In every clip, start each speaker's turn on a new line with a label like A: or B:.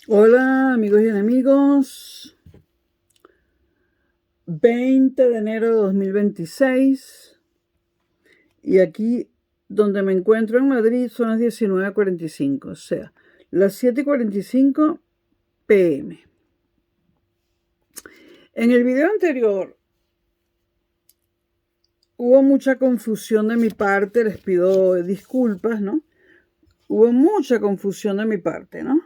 A: Hola amigos y enemigos, 20 de enero de 2026 y aquí donde me encuentro en Madrid son las 19:45, o sea, las 7:45 p.m. En el video anterior hubo mucha confusión de mi parte, les pido disculpas, ¿no? Hubo mucha confusión de mi parte, ¿no?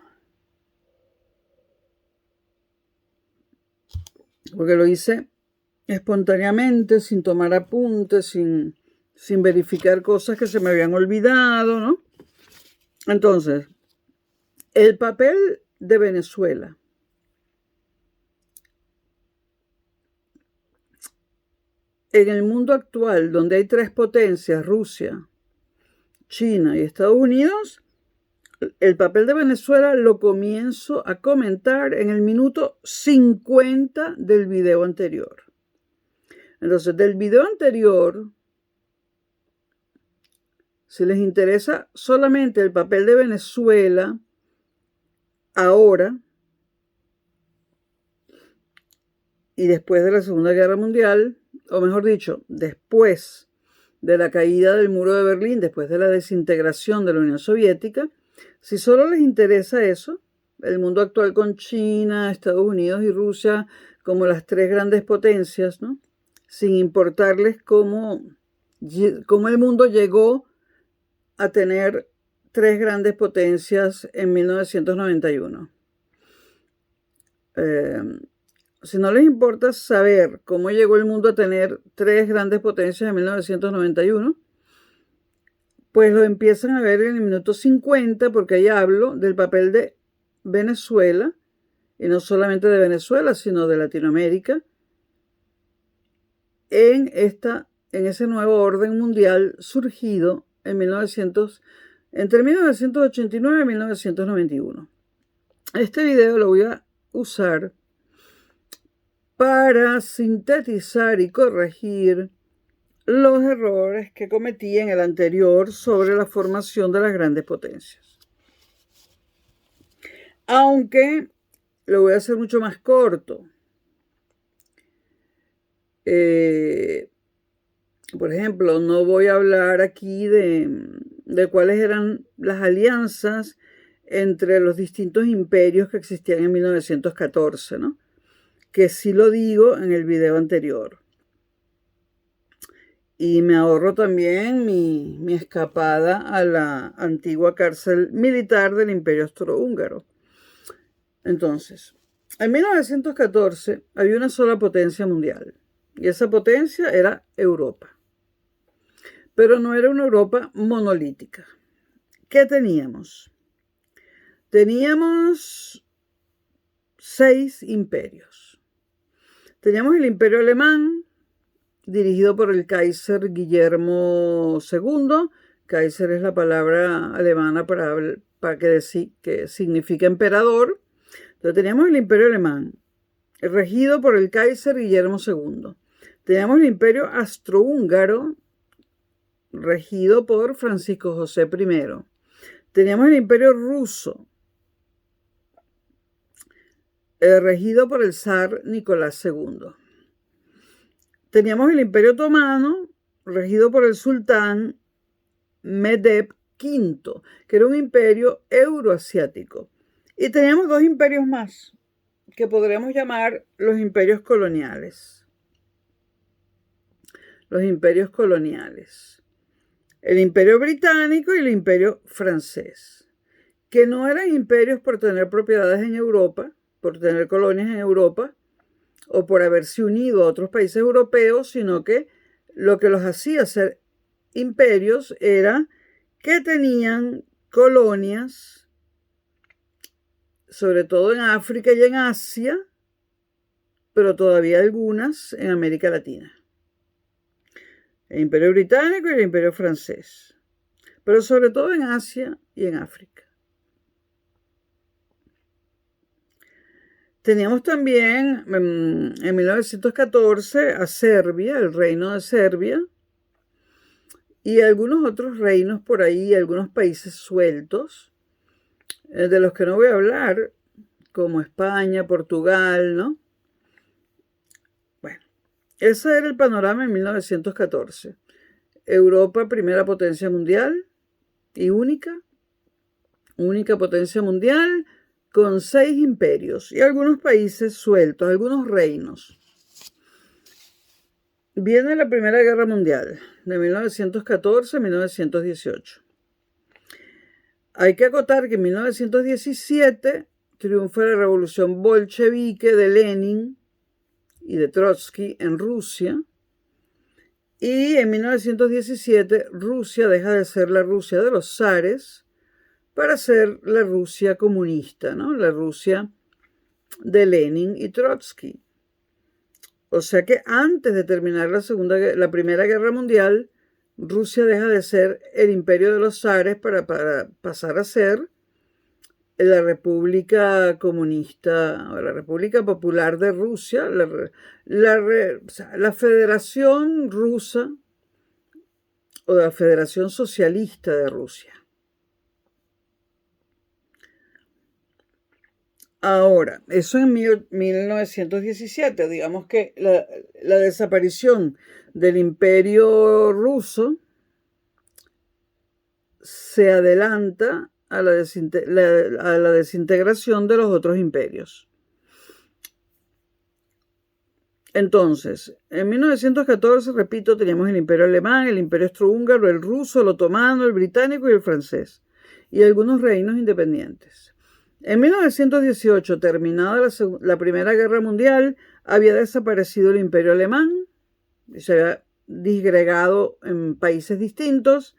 A: Porque lo hice espontáneamente, sin tomar apuntes, sin verificar cosas que se me habían olvidado, ¿no? Entonces, el papel de Venezuela. En el mundo actual, donde hay tres potencias, Rusia, China y Estados Unidos, el papel de Venezuela lo comienzo a comentar en el minuto 50 del video anterior. Entonces, del video anterior, si les interesa solamente el papel de Venezuela, ahora y después de la Segunda Guerra Mundial, o mejor dicho, después de la caída del muro de Berlín, después de la desintegración de la Unión Soviética, si solo les interesa eso, el mundo actual con China, Estados Unidos y Rusia como las tres grandes potencias, ¿no? Sin importarles cómo el mundo llegó a tener tres grandes potencias en 1991. Si no les importa saber cómo llegó el mundo a tener tres grandes potencias en 1991, pues lo empiezan a ver en el minuto 50, porque ahí hablo del papel de Venezuela, y no solamente de Venezuela, sino de Latinoamérica, en ese nuevo orden mundial surgido entre 1989 y 1991. Este video lo voy a usar para sintetizar y corregir los errores que cometí en el anterior sobre la formación de las grandes potencias. Aunque lo voy a hacer mucho más corto. Por ejemplo, no voy a hablar aquí de cuáles eran las alianzas entre los distintos imperios que existían en 1914, ¿no? Que sí lo digo en el video anterior. Y me ahorro también mi escapada a la antigua cárcel militar del Imperio Austrohúngaro. Entonces, en 1914 había una sola potencia mundial, y esa potencia era Europa. Pero no era una Europa monolítica. ¿Qué teníamos? Teníamos 6 imperios. Teníamos el Imperio Alemán, dirigido por el Kaiser Guillermo II. Kaiser es la palabra alemana para que significa emperador. Entonces teníamos el Imperio Alemán, regido por el Kaiser Guillermo II. Teníamos el Imperio Austrohúngaro, regido por Francisco José I. Teníamos el Imperio Ruso, regido por el zar Nicolás II. Teníamos el Imperio Otomano, regido por el sultán Medeb V, que era un imperio euroasiático. Y teníamos 2 imperios más, que podremos llamar los imperios coloniales. Los imperios coloniales. El imperio británico y el imperio francés, que no eran imperios por tener propiedades en Europa, por tener colonias en Europa, o por haberse unido a otros países europeos, sino que lo que los hacía ser imperios era que tenían colonias, sobre todo en África y en Asia, pero todavía algunas en América Latina. El Imperio Británico y el Imperio Francés, pero sobre todo en Asia y en África. Teníamos también en 1914 a Serbia, el reino de Serbia, y algunos otros reinos por ahí, algunos países sueltos, de los que no voy a hablar, como España, Portugal, ¿no? Bueno, ese era el panorama en 1914. Europa, primera potencia mundial y única potencia mundial con 6 imperios y algunos países sueltos, algunos reinos. Viene la Primera Guerra Mundial, de 1914 a 1918. Hay que acotar que en 1917 triunfa la revolución bolchevique de Lenin y de Trotsky en Rusia. Y en 1917 Rusia deja de ser la Rusia de los zares para ser la Rusia comunista, ¿no? La Rusia de Lenin y Trotsky. O sea que antes de terminar la Primera Guerra Mundial, Rusia deja de ser el imperio de los zares para pasar a ser la República Comunista, o la República Popular de Rusia, la Federación Rusa o la Federación Socialista de Rusia. Ahora, eso en 1917, digamos que la desaparición del imperio ruso se adelanta a la desintegración de los otros imperios. Entonces, en 1914, repito, teníamos el imperio alemán, el imperio austrohúngaro, el ruso, el otomano, el británico y el francés, y algunos reinos independientes. En 1918, terminada la Primera Guerra Mundial, había desaparecido el imperio alemán, se había disgregado en países distintos,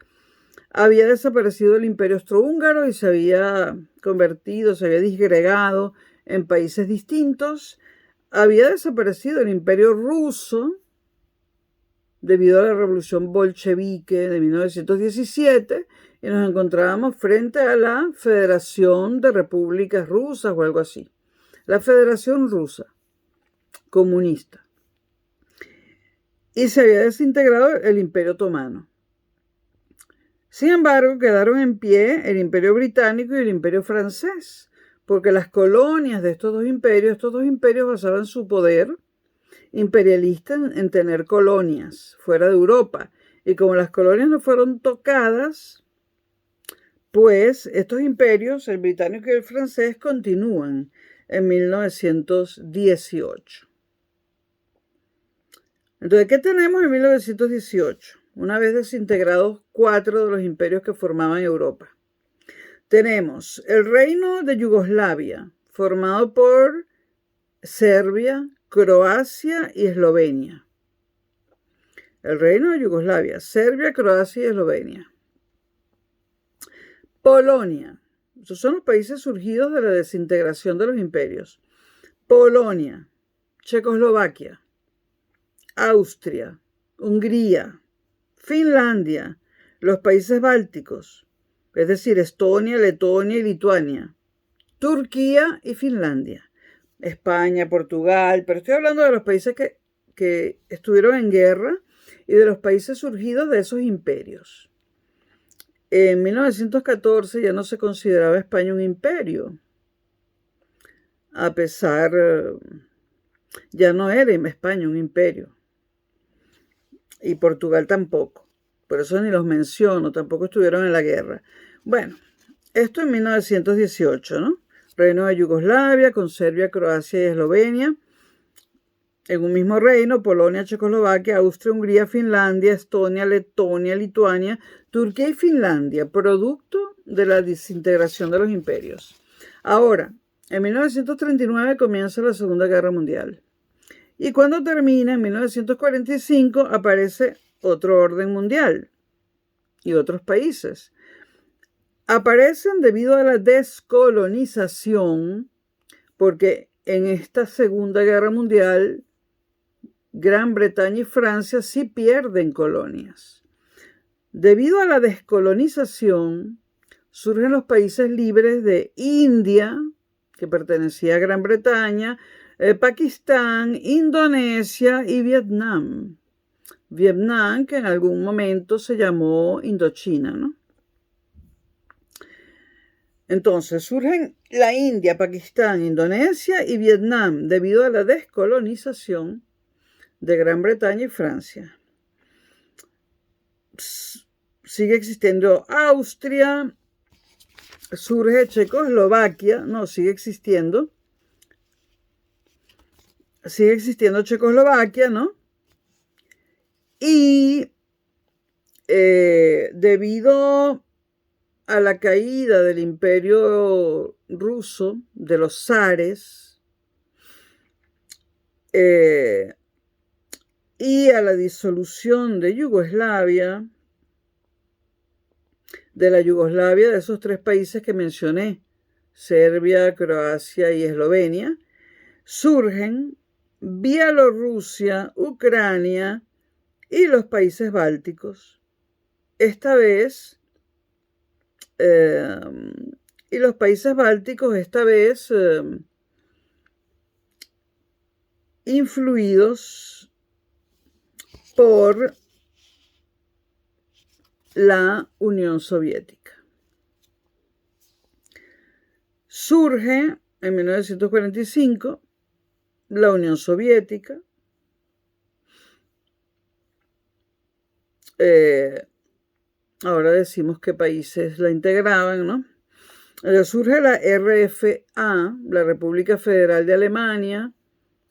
A: había desaparecido el imperio austrohúngaro y se había disgregado en países distintos, había desaparecido el imperio ruso debido a la revolución bolchevique de 1917 y nos encontrábamos frente a la Federación de Repúblicas Rusas o algo así. La Federación Rusa comunista. Y se había desintegrado el Imperio Otomano. Sin embargo, quedaron en pie el Imperio Británico y el Imperio Francés, porque las colonias de estos dos imperios basaban su poder imperialista en tener colonias fuera de Europa. Y como las colonias no fueron tocadas, pues estos imperios, el británico y el francés, continúan en 1918. Entonces, ¿qué tenemos en 1918? Una vez desintegrados 4 de los imperios que formaban Europa. Tenemos el Reino de Yugoslavia, formado por Serbia, Croacia y Eslovenia. El Reino de Yugoslavia, Serbia, Croacia y Eslovenia. Polonia. Esos son los países surgidos de la desintegración de los imperios. Polonia, Checoslovaquia, Austria, Hungría, Finlandia, los países bálticos, es decir, Estonia, Letonia y Lituania, Turquía y Finlandia, España, Portugal, pero estoy hablando de los países que estuvieron en guerra y de los países surgidos de esos imperios. En 1914 ya no se consideraba España un imperio, a pesar, ya no era España un imperio, y Portugal tampoco, por eso ni los menciono, tampoco estuvieron en la guerra. Bueno, esto en 1918, ¿no? Reino de Yugoslavia, con Serbia, Croacia y Eslovenia, en un mismo reino, Polonia, Checoslovaquia, Austria, Hungría, Finlandia, Estonia, Letonia, Lituania, Turquía y Finlandia, producto de la desintegración de los imperios. Ahora, en 1939 comienza la Segunda Guerra Mundial. Y cuando termina, en 1945, aparece otro orden mundial y otros países. Aparecen debido a la descolonización, porque en esta Segunda Guerra Mundial, Gran Bretaña y Francia sí pierden colonias. Debido a la descolonización, surgen los países libres de India, que pertenecía a Gran Bretaña, Pakistán, Indonesia y Vietnam. Vietnam, que en algún momento se llamó Indochina, ¿no? Entonces surgen la India, Pakistán, Indonesia y Vietnam debido a la descolonización de Gran Bretaña y Francia. Sigue existiendo Austria, surge Checoslovaquia, no, sigue existiendo Checoslovaquia, ¿no? Y debido a la caída del imperio ruso, de los zares, y a la disolución de Yugoslavia, de esos tres países que mencioné, Serbia, Croacia y Eslovenia, surgen Bielorrusia, Ucrania y los países bálticos. Esta vez, influidos por la Unión Soviética. Surge en 1945 la Unión Soviética. Ahora decimos qué países la integraban, ¿no? Surge la RFA, la República Federal de Alemania,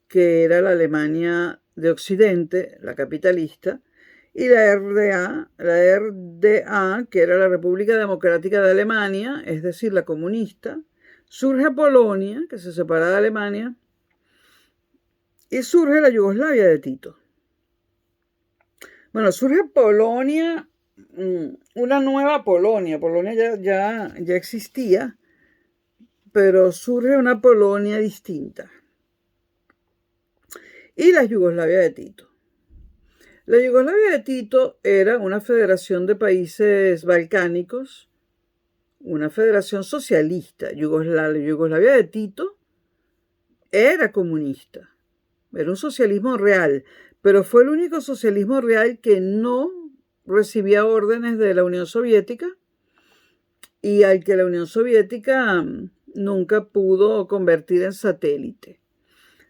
A: que era la Alemania de Occidente, la capitalista, y la RDA, que era la República Democrática de Alemania, es decir, la comunista. Surge Polonia, que se separa de Alemania, y surge la Yugoslavia de Tito. Bueno, surge Polonia, una nueva Polonia. Polonia ya existía, pero surge una Polonia distinta. Y la Yugoslavia de Tito. La Yugoslavia de Tito era una federación de países balcánicos, una federación socialista. La Yugoslavia de Tito era comunista, era un socialismo real, pero fue el único socialismo real que no recibía órdenes de la Unión Soviética y al que la Unión Soviética nunca pudo convertir en satélite.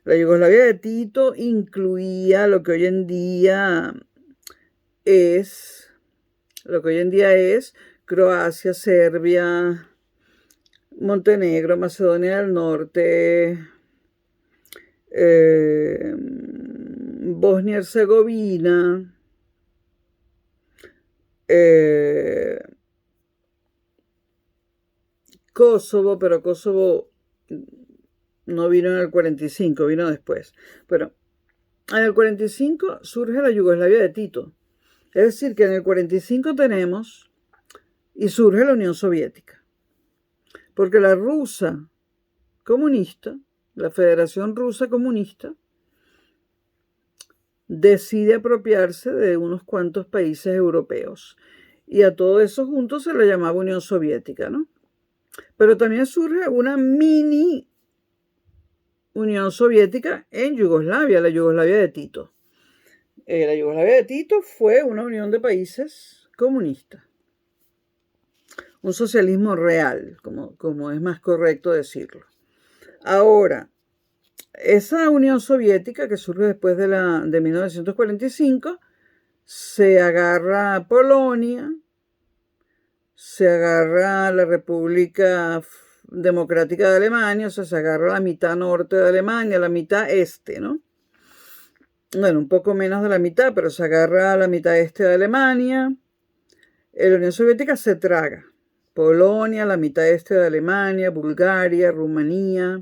A: La Yugoslavia de Tito incluía lo que hoy en día es Croacia, Serbia, Montenegro, Macedonia del Norte, Bosnia-Herzegovina, Kosovo, pero Kosovo no vino en el 45, vino después. Pero en el 45 surge la Yugoslavia de Tito. Es decir, que en el 45 tenemos y surge la Unión Soviética. Porque la rusa comunista, la Federación Rusa Comunista, decide apropiarse de unos cuantos países europeos. Y a todo eso juntos se le llamaba Unión Soviética, ¿no? Pero también surge una mini Unión Soviética en Yugoslavia, la Yugoslavia de Tito. La Yugoslavia de Tito fue una unión de países comunistas. Un socialismo real, como es más correcto decirlo. Ahora, esa Unión Soviética que surge después de 1945, se agarra a Polonia, se agarra a la República Democrática de Alemania, o sea, se agarra la mitad norte de Alemania, la mitad este, ¿no? Bueno, un poco menos de la mitad, pero se agarra a la mitad este de Alemania. La Unión Soviética se traga Polonia, la mitad este de Alemania, Bulgaria, Rumanía,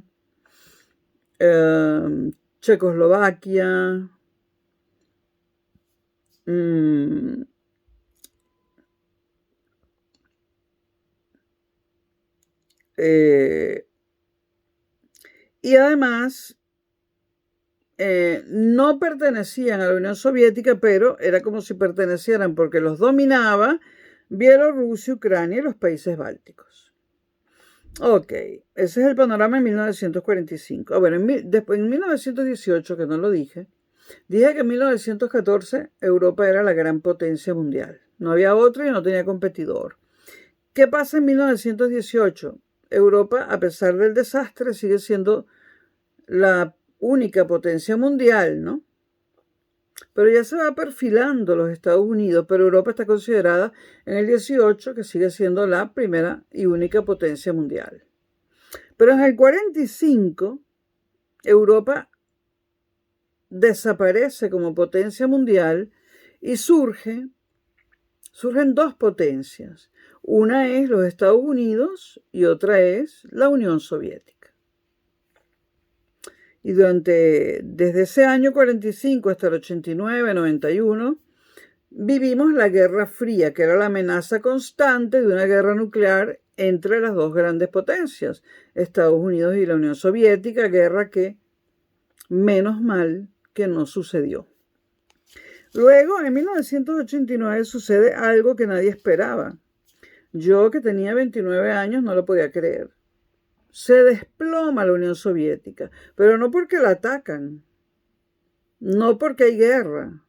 A: Checoslovaquia, y además no pertenecían a la Unión Soviética, pero era como si pertenecieran porque los dominaba Bielorrusia, Ucrania y los países bálticos. Ok, ese es el panorama en 1945. Bueno, después en 1918, que no lo dije que en 1914 Europa era la gran potencia mundial. No había otra y no tenía competidor. ¿Qué pasa en 1918? Europa, a pesar del desastre, sigue siendo la única potencia mundial, ¿no? Pero ya se va perfilando los Estados Unidos, pero Europa está considerada en el 18, que sigue siendo la primera y única potencia mundial. Pero en el 45, Europa desaparece como potencia mundial y surgen dos potencias. Una es los Estados Unidos y otra es la Unión Soviética. Y desde ese año 45 hasta el 89, 91, vivimos la Guerra Fría, que era la amenaza constante de una guerra nuclear entre las dos grandes potencias, Estados Unidos y la Unión Soviética, guerra que, menos mal, que no sucedió. Luego, en 1989, sucede algo que nadie esperaba. Yo, que tenía 29 años, no lo podía creer. Se desploma la Unión Soviética, pero no porque la atacan, no porque hay guerra.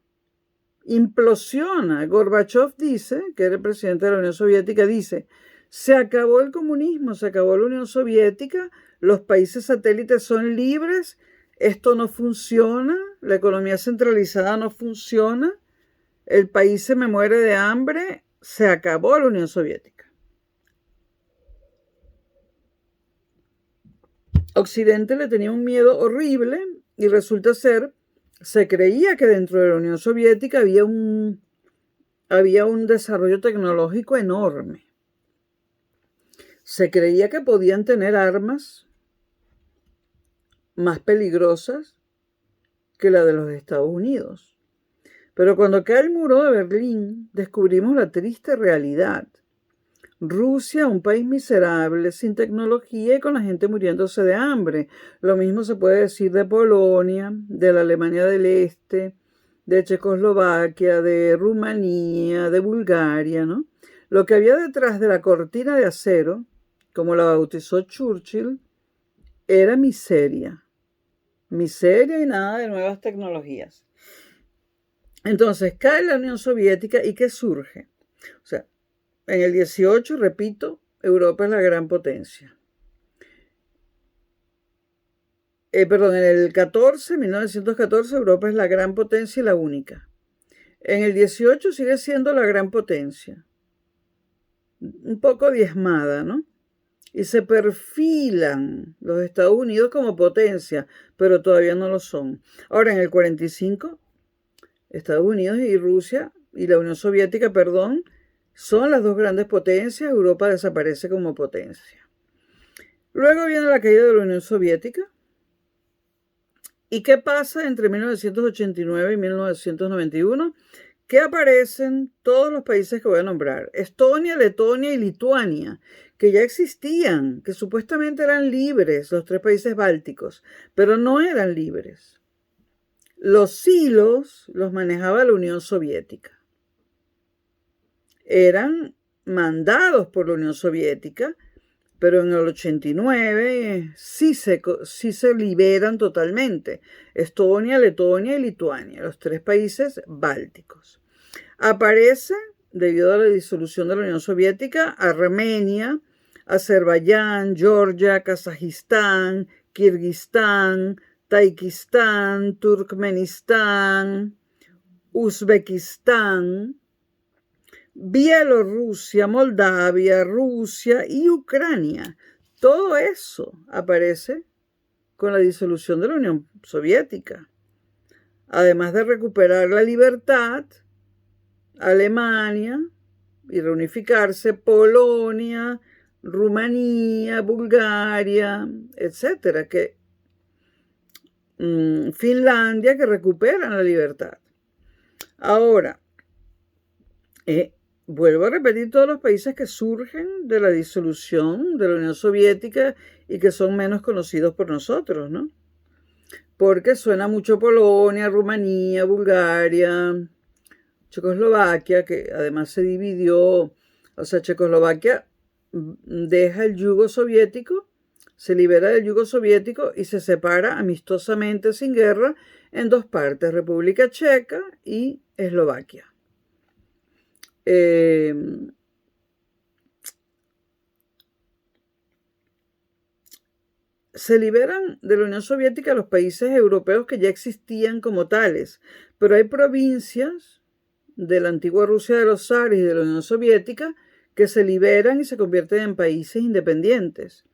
A: Implosiona. Gorbachev dice, que era el presidente de la Unión Soviética, dice, se acabó el comunismo, se acabó la Unión Soviética, los países satélites son libres, esto no funciona, la economía centralizada no funciona, el país se me muere de hambre, se acabó la Unión Soviética. Occidente le tenía un miedo horrible y resulta ser, se creía que dentro de la Unión Soviética había un desarrollo tecnológico enorme. Se creía que podían tener armas más peligrosas que la de los Estados Unidos. Pero cuando cae el muro de Berlín, descubrimos la triste realidad. Rusia, un país miserable, sin tecnología y con la gente muriéndose de hambre. Lo mismo se puede decir de Polonia, de la Alemania del Este, de Checoslovaquia, de Rumanía, de Bulgaria, ¿no? Lo que había detrás de la cortina de acero, como la bautizó Churchill, era miseria. Miseria y nada de nuevas tecnologías. Entonces, cae la Unión Soviética y ¿qué surge? O sea, en el 18, repito, Europa es la gran potencia. En el 1914, Europa es la gran potencia y la única. En el 18 sigue siendo la gran potencia. Un poco diezmada, ¿no? Y se perfilan los Estados Unidos como potencia, pero todavía no lo son. Ahora, en el 45, Estados Unidos y Rusia y la Unión Soviética, son las dos grandes potencias. Europa desaparece como potencia. Luego viene la caída de la Unión Soviética. ¿Y qué pasa entre 1989 y 1991? Que aparecen todos los países que voy a nombrar. Estonia, Letonia y Lituania, que ya existían, que supuestamente eran libres, los tres países bálticos, pero no eran libres. Los silos los manejaba la Unión Soviética. Eran mandados por la Unión Soviética, pero en el 89 sí se liberan totalmente. Estonia, Letonia y Lituania, los tres países bálticos. Aparece, debido a la disolución de la Unión Soviética, Armenia, Azerbaiyán, Georgia, Kazajistán, Kirguistán, Tayikistán, Turkmenistán, Uzbekistán, Bielorrusia, Moldavia, Rusia y Ucrania. Todo eso aparece con la disolución de la Unión Soviética. Además de recuperar la libertad, Alemania y reunificarse, Polonia, Rumanía, Bulgaria, etcétera, Finlandia, que recuperan la libertad. Ahora, vuelvo a repetir todos los países que surgen de la disolución de la Unión Soviética y que son menos conocidos por nosotros, ¿no? Porque suena mucho Polonia, Rumanía, Bulgaria, Checoslovaquia, que además se dividió, o sea, Checoslovaquia deja el yugo soviético, se libera del yugo soviético y se separa amistosamente, sin guerra, en dos partes, República Checa y Eslovaquia. se liberan de la Unión Soviética los países europeos que ya existían como tales, pero hay provincias de la antigua Rusia de los zares y de la Unión Soviética que se liberan y se convierten en países independientes.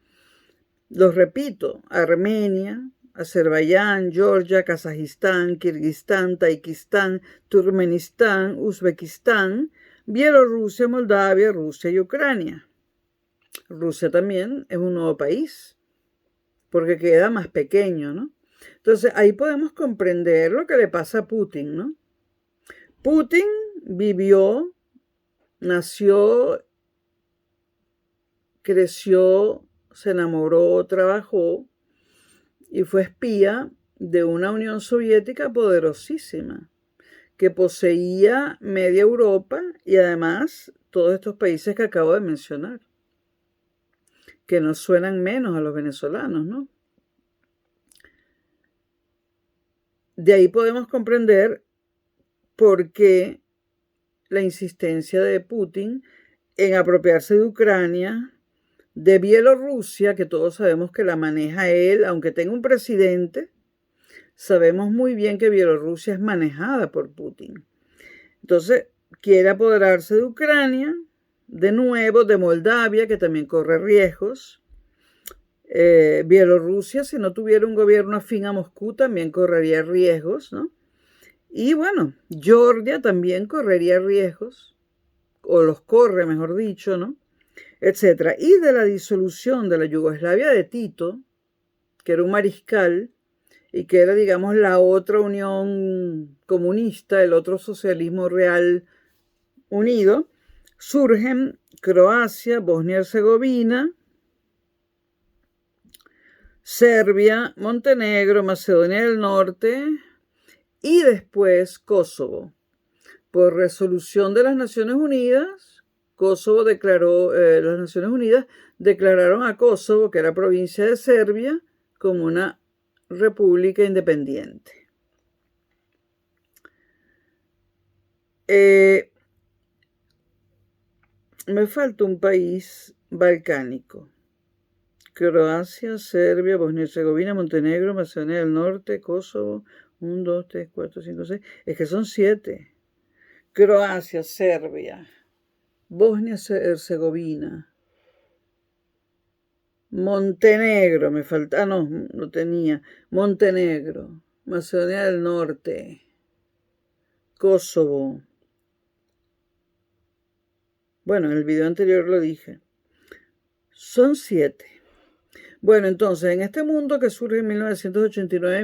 A: Los repito: Armenia, Azerbaiyán, Georgia, Kazajistán, Kirguistán, Tayikistán, Turkmenistán, Uzbekistán, Bielorrusia, Moldavia, Rusia y Ucrania. Rusia también es un nuevo país, porque queda más pequeño, ¿no? Entonces, ahí podemos comprender lo que le pasa a Putin, ¿no? Putin vivió, nació, creció, se enamoró, trabajó y fue espía de una Unión Soviética poderosísima, que poseía media Europa y además todos estos países que acabo de mencionar, que nos suenan menos a los venezolanos, ¿no? De ahí podemos comprender por qué la insistencia de Putin en apropiarse de Ucrania, de Bielorrusia, que todos sabemos que la maneja él, aunque tenga un presidente, sabemos muy bien que Bielorrusia es manejada por Putin. Entonces, quiere apoderarse de Ucrania, de nuevo, de Moldavia, que también corre riesgos. Bielorrusia, si no tuviera un gobierno afín a Moscú, también correría riesgos, ¿no? Y bueno, Georgia también correría riesgos, o los corre, mejor dicho, ¿no? Etcétera. Y de la disolución de la Yugoslavia de Tito, que era un mariscal y que era, digamos, la otra unión comunista, el otro socialismo real unido, surgen Croacia, Bosnia-Herzegovina, Serbia, Montenegro, Macedonia del Norte y después Kosovo. Por resolución de las Naciones Unidas, Kosovo declaró, las Naciones Unidas declararon a Kosovo, que era provincia de Serbia, como una república independiente. Me falta un país balcánico. Croacia, Serbia, Bosnia-Herzegovina, Montenegro, Macedonia del Norte, Kosovo, 1, 2, 3, 4, 5, 6. Es que son 7. Croacia, Serbia, Bosnia-Herzegovina, Montenegro, me falta, no tenía, Montenegro, Macedonia del Norte, Kosovo. Bueno, en el video anterior lo dije. Son 7. Bueno, entonces, en este mundo que surge en 1989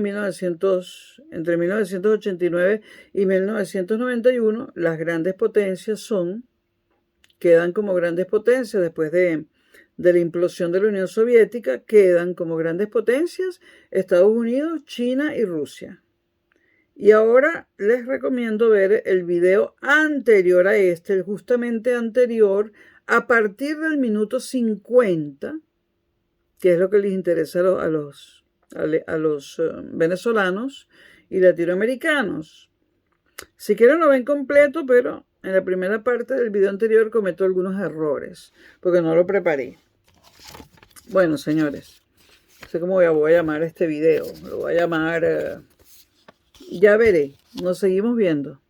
A: entre 1989 y 1991, las grandes potencias quedan como grandes potencias después de la implosión de la Unión Soviética, quedan como grandes potencias Estados Unidos, China y Rusia. Y ahora les recomiendo ver el video anterior a este, justamente anterior, a partir del minuto 50, que es lo que les interesa a los venezolanos y latinoamericanos. Si quieren lo ven completo, pero en la primera parte del video anterior cometo algunos errores, porque no lo preparé. Bueno, señores, no sé cómo voy a llamar este video. Lo voy a llamar... ya veré, nos seguimos viendo.